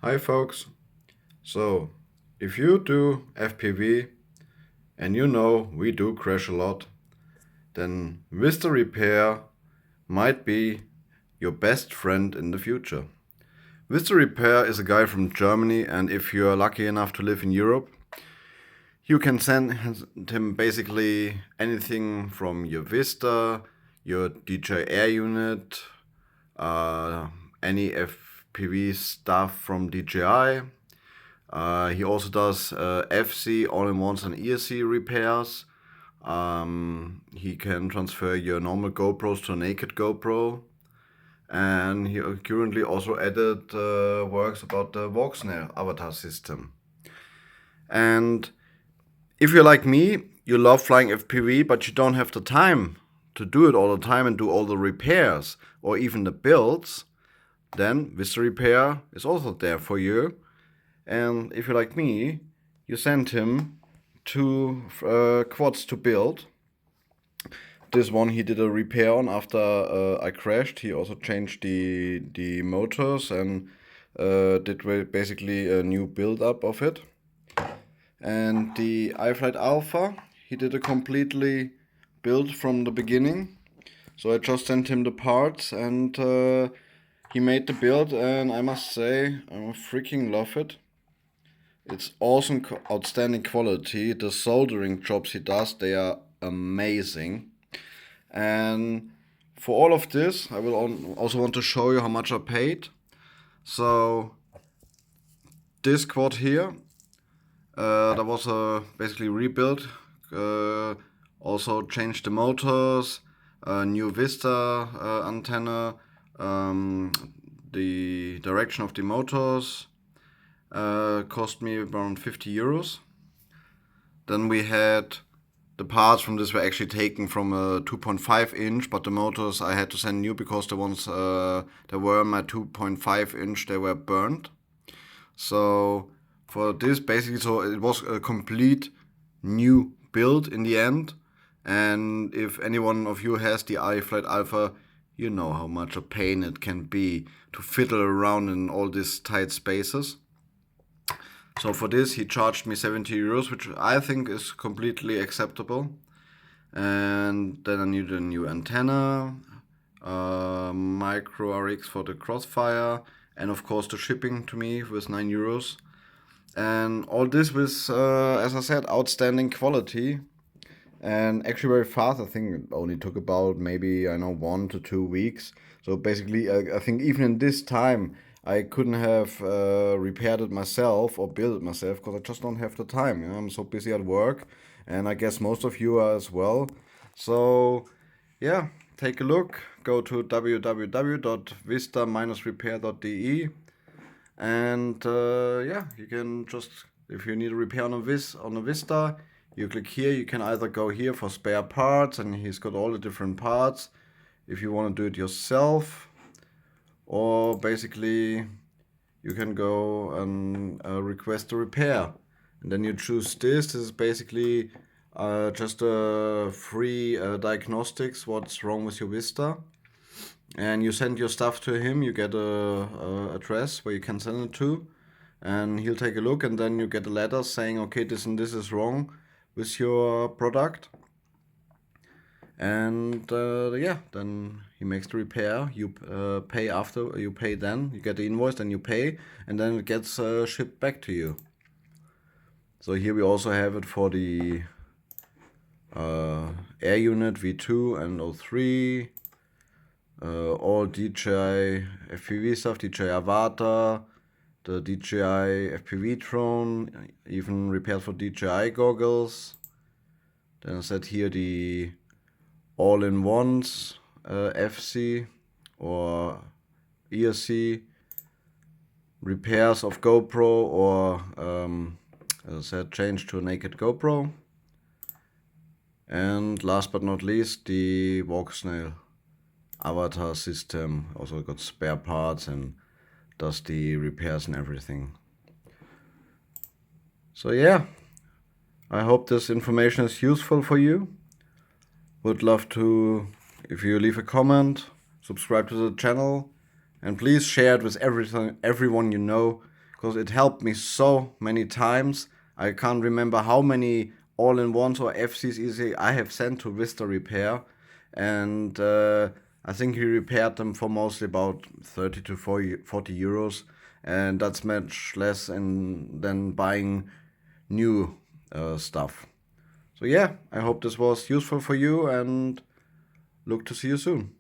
Hi folks. So, if you do FPV and you know we do crash a lot, then Vista Repair might be your best friend in the future. Vista Repair is a guy from Germany, and if you are lucky enough to live in Europe, you can send him basically anything from your Vista, your DJI Air unit, any FPV stuff from DJI. He also does FC all-in-ones and ESC repairs. He can transfer your normal GoPros to a naked GoPro. And he currently also added works about the Voxnail avatar system. And if you're like me, you love flying FPV, but you don't have the time to do it all the time and do all the repairs or even the builds, then Vista Repair is also there for you. And if you're like me, you send him two quads to build. This one he did a repair on after I crashed. He also changed the motors and did basically a new build up of it. And the iFlight Alpha, he did a completely build from the beginning. So I just sent him the parts and he made the build, and I must say I freaking love it. It's awesome, outstanding quality. The soldering jobs he does, they are amazing. And for all of this, I will also want to show you how much I paid. So this quad here, that was basically rebuilt. Also changed the motors, new Vista antenna, the direction of the motors. Cost me around 50 euros. Then we had the parts from this were actually taken from a 2.5 inch, but the motors I had to send new because the ones that were my 2.5 inch, they were burnt. So for this basically, so it was a complete new build in the end. And if any one of you has the iFlight Alpha, you know how much a pain it can be to fiddle around in all these tight spaces. So for this he charged me 70 euros, which I think is completely acceptable. And then I needed a new antenna, micro RX for the crossfire, and of course the shipping to me was 9 euros. And all this was, as I said, outstanding quality. And actually very fast. I think it only took about maybe, 1 to 2 weeks. So basically, I think even in this time, I couldn't have repaired it myself or built it myself because I just don't have the time. I'm so busy at work, and I guess most of you are as well. So yeah, take a look. Go to www.vista-repair.de, and yeah, you can just, if you need a repair on a Vista, you click here. You can either go here for spare parts, and he's got all the different parts. If you want to do it yourself, or basically you can go and request a repair, and then you choose this. This is basically just a free diagnostics what's wrong with your Vista, and you send your stuff to him. You get a address where you can send it to, and he'll take a look, and then you get a letter saying, okay, this and this is wrong with your product. And yeah, then he makes the repair. You pay after, you pay then, you get the invoice, then you pay, and then it gets shipped back to you. So here we also have it for the Air Unit V2 and O3, all DJI FPV stuff, DJI Avatar, the DJI FPV drone, even repaired for DJI goggles. Then I said here the all-in-ones, FC or ESC, repairs of GoPro, or as I said, change to a naked GoPro. And last but not least, the Voxnail avatar system also got spare parts and does the repairs and everything. So yeah, I hope this information is useful for you. Would love to, if you leave a comment, subscribe to the channel, and please share it with everyone you know, because it helped me so many times. I can't remember how many all-in-ones or FCs easy I have sent to Vista Repair, and I think he repaired them for mostly about 30 to 40 euros, and that's much less than buying new stuff. So yeah, I hope this was useful for you, and look to see you soon.